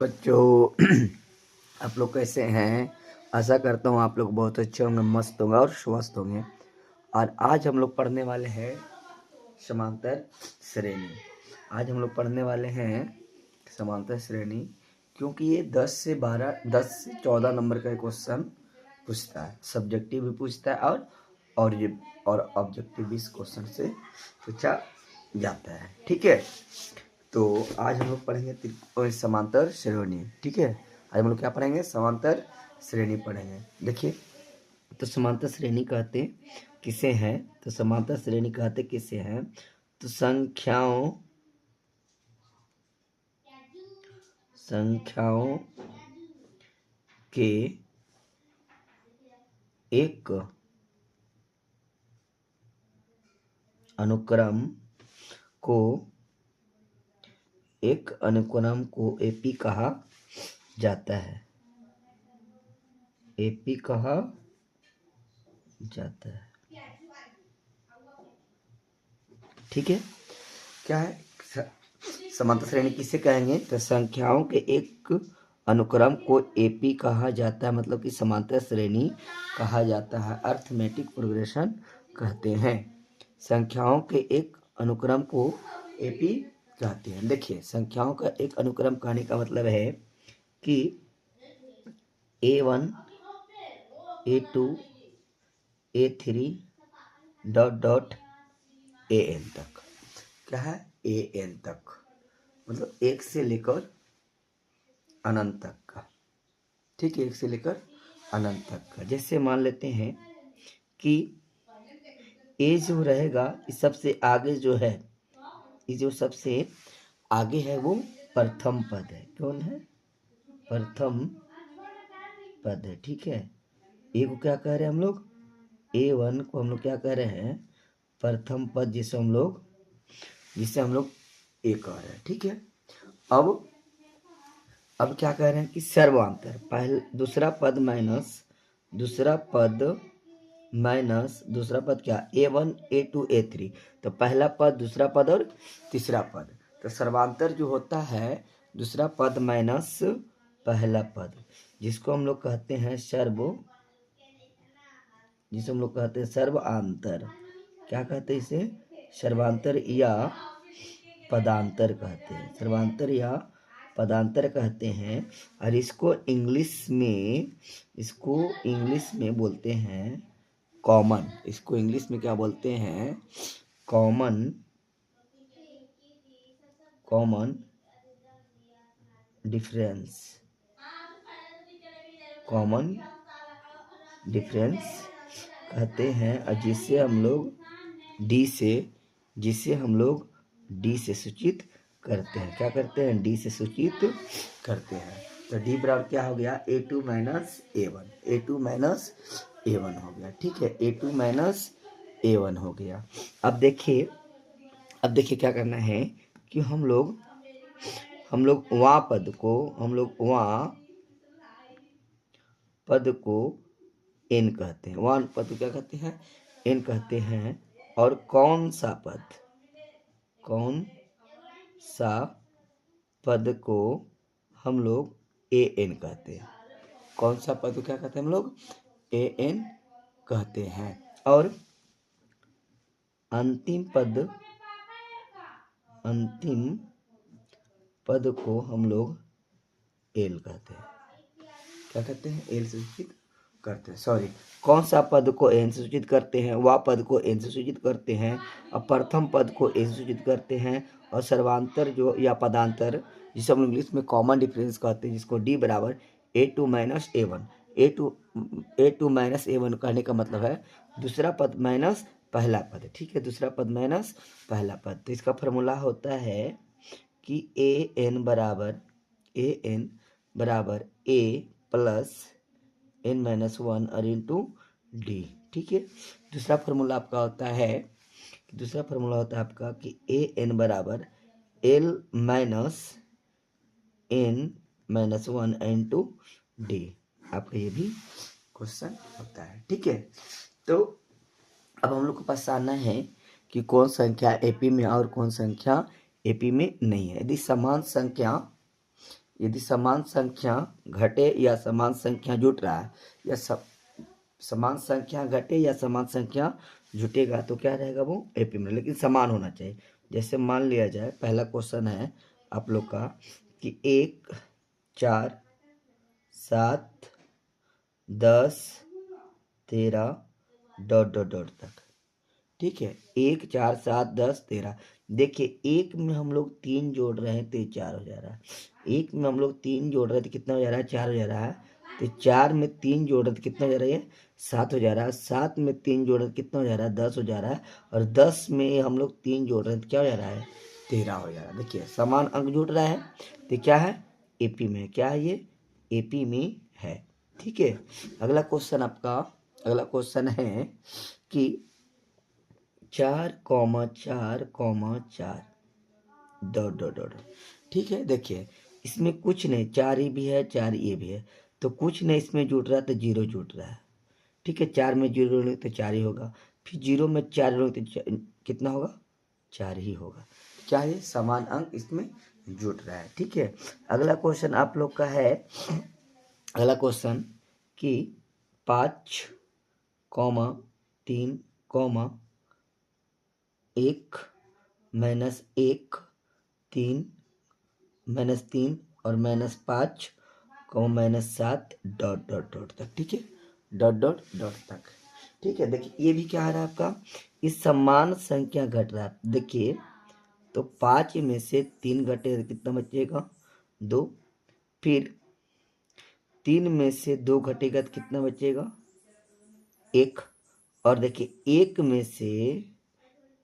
बच्चों आप लोग कैसे हैं। आशा करता हूँ आप लोग बहुत अच्छे होंगे, मस्त होंगे और स्वस्थ होंगे। और आज हम लोग पढ़ने वाले हैं समांतर श्रेणी। आज हम लोग पढ़ने वाले हैं समांतर श्रेणी, क्योंकि ये 10 से 14 नंबर का क्वेश्चन पूछता है। सब्जेक्टिव भी पूछता है और ऑब्जेक्टिव भी इस क्वेश्चन से पूछा जाता है। ठीक है, तो आज हम लोग पढ़ेंगे समांतर श्रेणी। ठीक है, आज हम लोग क्या पढ़ेंगे? समांतर श्रेणी पढ़ेंगे। देखिए, तो समांतर श्रेणी कहते किसे हैं? तो समांतर श्रेणी कहते किसे हैं? तो संख्याओं के एक अनुक्रम को एपी कहा जाता है। एपी कहा जाता है। ठीक है, क्या है समांतर श्रेणी? किसे कहेंगे? तो संख्याओं के एक अनुक्रम को एपी कहा जाता है, मतलब कि समांतर श्रेणी कहा जाता है। अर्थमेटिक प्रोग्रेशन कहते हैं। संख्याओं के एक अनुक्रम को एपी कहते हैं। देखिए, संख्याओं का एक अनुक्रम कहने का मतलब है कि A1 A2 A3 dot AN तक। क्या है? AN तक, मतलब एक से लेकर अनंत तक का। ठीक है, एक से लेकर अनंत तक का। जैसे मान लेते हैं कि ए जो रहेगा, इस सबसे आगे जो है, ये जो सबसे आगे है वो प्रथम पद है। कौन है? प्रथम पद है। ठीक है, ए को क्या कह रहे हैं हम लोग? A1 को हम लोग क्या कह रहे हैं? प्रथम पद, जिसे हम लोग ए कह रहे हैं। ठीक है, अब क्या कह रहे हैं कि सर्वांतर, पहले दूसरा पद माइनस दूसरा पद क्या? A1 A2 A3। तो पहला पद, दूसरा पद और तीसरा पद। तो सर्वांतर जो होता है दूसरा पद माइनस पहला पद, जिसको हम लोग कहते हैं सर्वांतर। क्या कहते हैं इसे? सर्वांतर या पदांतर कहते हैं। सर्वांतर या पदांतर कहते हैं। और इसको इंग्लिश में बोलते हैं कॉमन। इसको इंग्लिश में क्या बोलते हैं? Common difference. कॉमन डिफरेंस कहते हैं। और जिसे हम लोग डी से सूचित करते हैं। क्या करते हैं? डी से सूचित करते हैं। तो डी बराबर क्या हो गया? A2 माइनस A1 हो गया। ठीक है, A2 माइनस A1 हो गया। अब देखिए क्या करना है कि हम लोग वहाँ पद को एन कहते हैं। वहाँ पद को क्या कहते हैं? एन कहते हैं। और कौन सा पद को हम लोग AN कहते हैं? कौन सा पद को क्या कहते हैं हम लोग? AN कहते हैं। और अंतिम पद को हम लोग एल कहते हैं। क्या कहते हैं? एल से सूचित करते हैं। सॉरी, कौन सा पद को एन से सूचित करते हैं? वह पद को एन से सूचित करते हैं। और प्रथम पद को ए से सूचित करते हैं। और सर्वांतर जो या पदांतर, जिसे हम इंग्लिश में कॉमन डिफरेंस कहते हैं, जिसको डी बराबर A2 minus A1। A2 minus A1 कहने का मतलब है दूसरा पद माइनस पहला पद। ठीक है, दूसरा पद माइनस पहला पद। तो इसका फॉर्मूला होता है कि AN बराबर A प्लस N-1 और इंटू डी। ठीक है, दूसरा फॉर्मूला आपका होता है आपका कि AN बराबर L minus N-1 into D. आपका ये भी क्वेश्चन होता है। ठीक है, तो अब हम लोग को पहचानना है कि कौन संख्या एपी में और कौन संख्या एपी में नहीं है। यदि समान संख्या यदि समान संख्या घटे या समान संख्या जुट रहा है या समान संख्या घटे या समान संख्या जुटेगा तो क्या रहेगा वो एपी में, लेकिन समान होना चाहिए। जैसे मान लिया जाए पहला क्वेश्चन है आप लोग का कि 1 4 7 10 13 डॉट डॉट डॉट तक, ठीक है। 1 4 7 10 13। देखिए एक में हम लोग 3 जोड़ रहे हैं तो ये 4 हो जा रहा है। एक में हम लोग 3 जोड़ रहे हैं तो कितना हो जा रहा है 4 हो जा रहा है। तो 4 में 3 जोड़ रहे तो कितना हो जा रहा है 7 हो जा रहा है। 7 में 3 जोड़ रहे तो कितना हो जा रहा है 10 हो जा रहा है। और 10 में हम लोग 3 जोड़ रहे हैं तो क्या हो जा रहा है 13 हो जा रहा है। देखिए समान अंक जुड़ रहा है तो क्या है एपी में, क्या है ये एपी में है, ठीक है। अगला क्वेश्चन है कि 4,4,4 डॉट डॉट डॉट, ठीक है। देखिए इसमें कुछ नहीं, 4 ही भी है 4 ये भी है, तो कुछ नहीं इसमें जुट रहा है तो 0 जुट रहा है, ठीक है। 4 में 0 जोड़ेंगे तो 4 ही होगा, फिर 0 में 4 जोड़ेंगे तो कितना होगा 4 ही होगा। क्या है समान अंक इसमें जुट रहा है, ठीक है। अगला क्वेश्चन आप लोग का है, अगला क्वेश्चन कि 5, 3, 1 -1 3 -3 और -5 -7 डॉट डॉट डॉट तक, ठीक है। डॉट डॉट डॉट तक, ठीक है। देखिए ये भी क्या आ रहा है आपका इस समान संख्या घट रहा है। देखिए तो 5 में से 3 घटे तो कितना बचेगा 2, फिर 3 में से 2 घटेगा तो कितना बचेगा 1, और देखिए 1 में से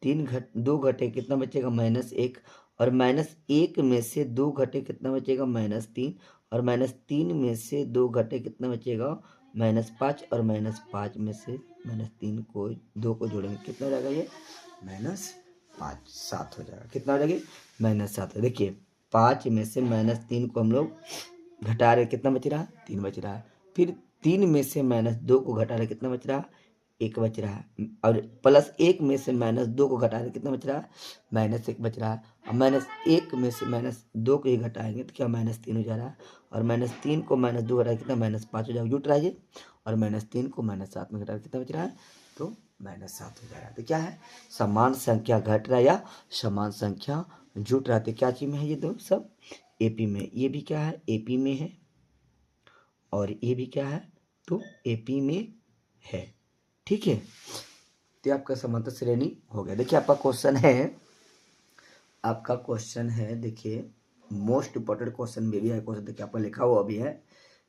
2 घटे कितना बचेगा -1, और -1 में से 2 घटे कितना बचेगा -3, और -3 में से 2 घटे कितना बचेगा -5, और -5 में से -3 को 2 को जोड़ेंगे कितना हो जाएगा ये -5 7 हो जाएगा। कितना हो जाएगा -7। देखिए 5 में से -3 को हम लोग घटा रहे कितना बच रहा है 3 बच रहा है। फिर 3 में से -2 को घटा रहे कितना बच रहा है 1 बच रहा है, और +1 में से -2 को घटा रहे कितना बच रहा है -1 बच रहा है। और -1 में से -2 को ही घटाएंगे तो क्या -3 हो जा रहा है, और -3 को -2 घटा कितना -5 हो जाएगा जुट रहा है ये, और -3 को -7 में घटा कितना बच रहा है तो -7 हो जा रहा है। तो क्या है समान संख्या घट रहा है या समान संख्या जुट रहा है, तो क्या चीज में है ये दो सब एपी में। ये भी क्या है एपी में है और ये भी क्या है तो एपी में है, ठीक है। तो आपका समांतर श्रेणी हो गया। देखिए आपका क्वेश्चन है देखिए most important question VVI question, देखिए आपका लिखा हुआ अभी है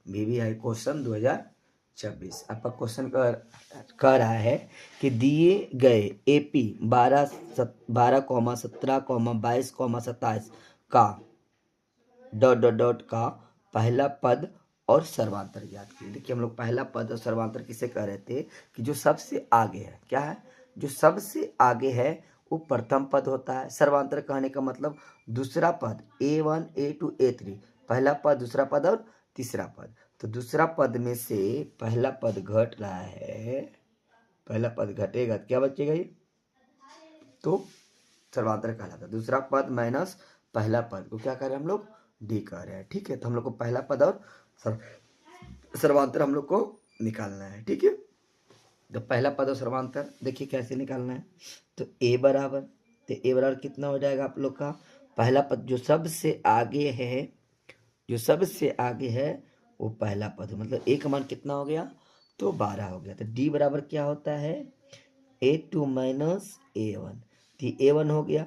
VVI क्वेश्चन 2026। आपका क्वेश्चन कह रहा है कि दिए गए एपी 12, 17, 22, 27 का डॉट डॉट डॉट का पहला पद और सर्वांतर ज्ञात कीजिए। देखिए हम लोग पहला पद और सर्वांतर किसे कह रहे थे कि जो सबसे आगे है, क्या है जो सबसे आगे है वो प्रथम पद होता है। सर्वांतर कहने का मतलब दूसरा पद A1 A2 A3, पहला पद दूसरा पद और तीसरा पद। तो दूसरा पद में से पहला पद घट रहा है, पहला पद घटेगा तो क्या बचेगा ये तो सर्वांतर कहलाता है। दूसरा पद माइनस पहला पद को क्या कर रहे हैं हम लोग डी कह रहे हैं, ठीक है। तो हम लोग को पहला पद और सर्वांतर हम लोग को निकालना है, ठीक है। तो पहला पद और सर्वांतर देखिए कैसे निकालना है। तो ए बराबर कितना हो जाएगा आप लोग का पहला पद जो सबसे आगे है, जो सबसे आगे है वो पहला पद, मतलब ए का मान कितना हो गया तो 12 हो गया। तो डी बराबर क्या होता है A2 माइनस A1, तो A1 हो गया,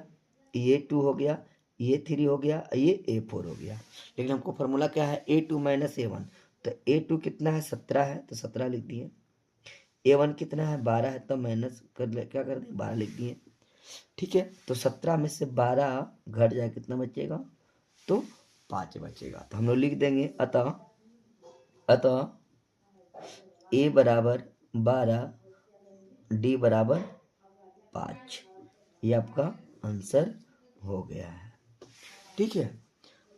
A2 हो गया, A3 हो गया, ये A4 हो गया। लेकिन हमको फॉर्मूला क्या है A2 माइनस A1, तो A2 कितना है 17 है तो 17 लिख दिए। A1 कितना है 12 है तो माइनस क्या कर दिए 12 लिख दिए, ठीक है। तो 17 में से 12 घट जाए कितना बचेगा तो 5 बचेगा। तो हम लोग लिख देंगे अतः A बराबर 12 डी बराबर 5, ये आपका आंसर हो गया है, ठीक है।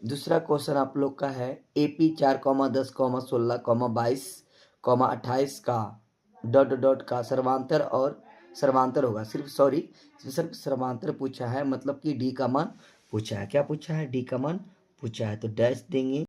दूसरा क्वेश्चन आप लोग का है AP 4, 10, 16, 22, 28 का डॉट डॉट का सर्वांतर और सर्वांतर होगा सिर्फ सर्वांतर पूछा है, मतलब कि डी का मान पूछा है। क्या पूछा है डी का मान पूछा है, तो डैश देंगे